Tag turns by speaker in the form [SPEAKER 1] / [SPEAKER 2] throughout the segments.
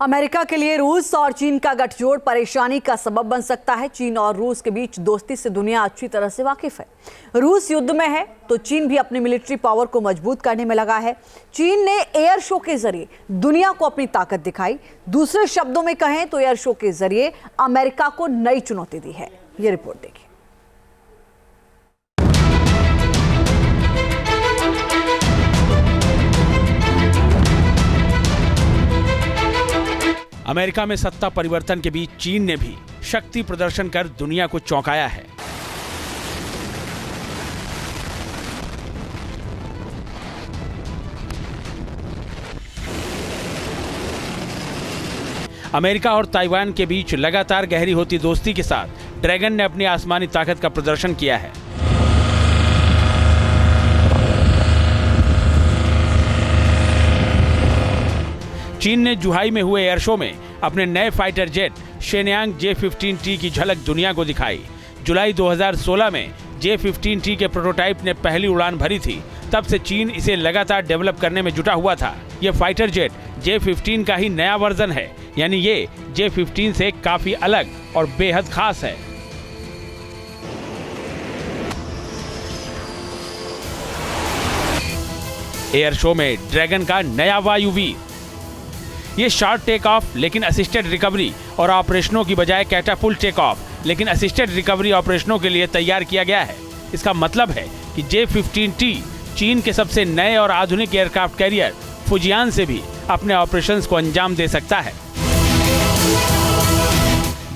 [SPEAKER 1] America के लिए रूस और चीन का गठजोड़ परेशानी का सबब बन सकता है। चीन और रूस के बीच दोस्ती से दुनिया अच्छी तरह से वाकिफ है। रूस युद्ध में है तो चीन भी अपनी मिलिट्री पावर को मजबूत करने में लगा है। चीन ने एयर शो के जरिए दुनिया को अपनी ताकत दिखाई। दूसरे शब्दों में कहें तो एयर शो के जरिए अमेरिका को नई चुनौती दी है। ये रिपोर्ट देखिए।
[SPEAKER 2] अमेरिका में सत्ता परिवर्तन के बीच चीन ने भी शक्ति प्रदर्शन कर दुनिया को चौंकाया है। अमेरिका और ताइवान के बीच लगातार गहरी होती दोस्ती के साथ ड्रैगन ने अपनी आसमानी ताकत का प्रदर्शन किया है। चीन ने जुहाई में हुए एयर शो में अपने नए फाइटर जेट शेनयांग J-15T की झलक दुनिया को दिखाई। जुलाई 2016 में J-15T के प्रोटोटाइप ने पहली उड़ान भरी थी। तब से चीन इसे लगातार डेवलप करने में जुटा हुआ था। ये फाइटर जेट J-15 का ही नया वर्जन है, यानी ये J-15 से काफी अलग और बेहद खास है। एयर शो में ड्रैगन का नया वायुवीर। ये शॉर्ट टेक ऑफ लेकिन असिस्टेड रिकवरी और ऑपरेशनों की बजाय कैटापुल्ट टेक ऑफ लेकिन असिस्टेड रिकवरी ऑपरेशनों के लिए तैयार किया गया है। इसका मतलब है कि J-15T चीन के सबसे नए और आधुनिक एयरक्राफ्ट कैरियर फुजियान से भी अपने ऑपरेशंस को अंजाम दे सकता है।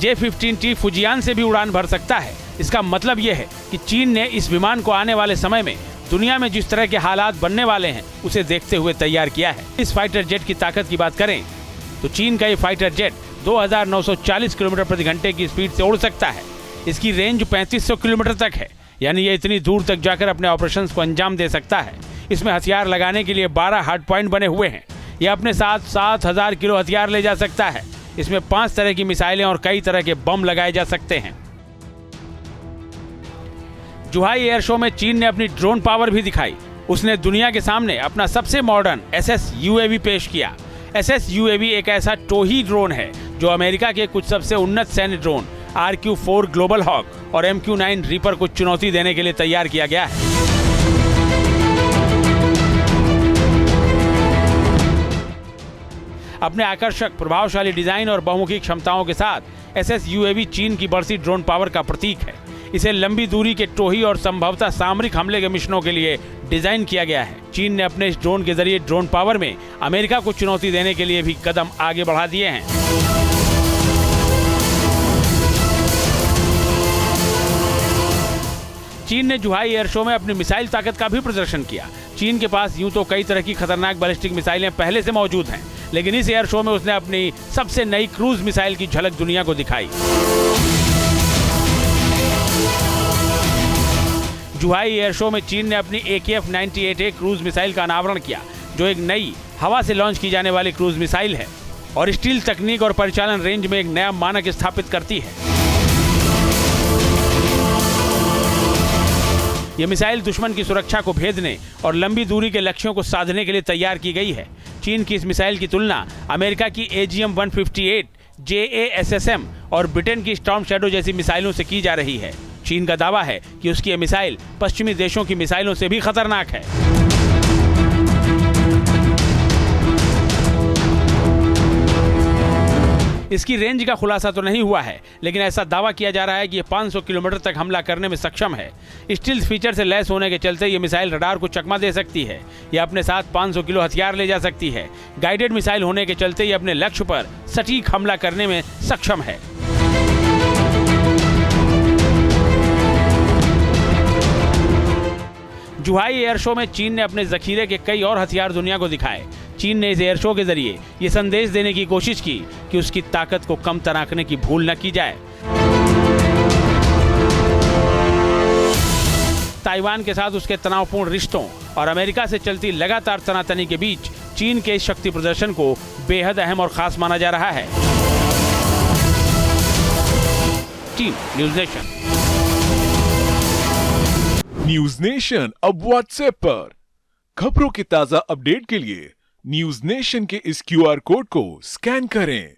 [SPEAKER 2] J-15T फुजियान से भी उड़ान भर सकता है। इसका मतलब यह है कि चीन ने इस विमान को आने वाले समय में दुनिया में जिस तरह के हालात बनने वाले हैं उसे देखते हुए तैयार किया है। इस फाइटर जेट की ताकत की बात करें तो चीन का ये फाइटर जेट 2940 किलोमीटर प्रति घंटे की स्पीड से उड़ सकता है। इसकी रेंज 3500 किलोमीटर तक है, यानी ये इतनी दूर तक जाकर अपने ऑपरेशंस को अंजाम दे सकता है। इसमें हथियार लगाने के लिए 12 हार्ड पॉइंट बने हुए हैं। यह अपने साथ 7000 किलो हथियार ले जा सकता है। इसमें 5 तरह की मिसाइलें और कई तरह के बम लगाए जा सकते हैं। जुहाई एयर शो में चीन ने अपनी ड्रोन पावर भी दिखाई। उसने दुनिया के सामने अपना सबसे मॉडर्न SS UAV पेश किया। SS UAV एक ऐसा टोही ड्रोन है जो अमेरिका के कुछ सबसे उन्नत सैन्य ड्रोन RQ-4 ग्लोबल हॉक और MQ-9 रीपर को चुनौती देने के लिए तैयार किया गया है। अपने आकर्षक, प्रभावशाली डिजाइन और बहुमुखी क्षमताओं के साथ SS UAV चीन की बढ़ती ड्रोन पावर का प्रतीक है। इसे लंबी दूरी के टोही और संभवतः सामरिक हमले के मिशनों के लिए डिजाइन किया गया है। चीन ने अपने इस ड्रोन के जरिए ड्रोन पावर में अमेरिका को चुनौती देने के लिए भी कदम आगे बढ़ा दिए हैं। चीन ने जुहाई एयर शो में अपनी मिसाइल ताकत का भी प्रदर्शन किया। चीन के पास यूं तो कई तरह की खतरनाक बैलिस्टिक मिसाइलें पहले से मौजूद हैं, लेकिन इस एयर शो में उसने अपनी सबसे नई क्रूज मिसाइल की झलक दुनिया को दिखाई। जुहाई एयर शो में चीन ने अपनी AKF-98A क्रूज मिसाइल का अनावरण किया, जो एक नई हवा से लॉन्च की जाने वाली क्रूज मिसाइल है और स्टील तकनीक और परिचालन रेंज में एक नया मानक स्थापित करती है। यह मिसाइल दुश्मन की सुरक्षा को भेदने और लंबी दूरी के लक्ष्यों को साधने के लिए तैयार की गई है। चीन की इस मिसाइल की तुलना अमेरिका की AGM-158 JASSM और ब्रिटेन की स्टॉर्म शैडो जैसी मिसाइलों से की जा रही है। चीन का दावा है कि उसकी यह मिसाइल पश्चिमी देशों की मिसाइलों से भी खतरनाक है। इसकी रेंज का खुलासा तो नहीं हुआ है, लेकिन ऐसा दावा किया जा रहा है कि यह 500 किलोमीटर तक हमला करने में सक्षम है। स्टील्थ फीचर से लैस होने के चलते यह मिसाइल रडार को चकमा दे सकती है। यह अपने साथ 500 किलो हथियार ले जा सकती है। गाइडेड मिसाइल होने के चलते यह अपने लक्ष्य पर सटीक हमला करने में सक्षम है। जुहाई एयर शो में चीन ने अपने जखीरे के कई और हथियार दुनिया को दिखाए। चीन ने इस एयर शो के जरिए ये संदेश देने की कोशिश की कि उसकी ताकत को कम तनाकने की भूल न की जाए। ताइवान के साथ उसके तनावपूर्ण रिश्तों और अमेरिका से चलती लगातार तनातनी के बीच चीन के इस शक्ति प्रदर्शन को बेहद अहम और खास माना जा रहा है। Team news nation.
[SPEAKER 3] News nation अब व्हाट्सएप पर खबरों की ताजा अपडेट के लिए न्यूज नेशन के इस QR कोड को स्कैन करें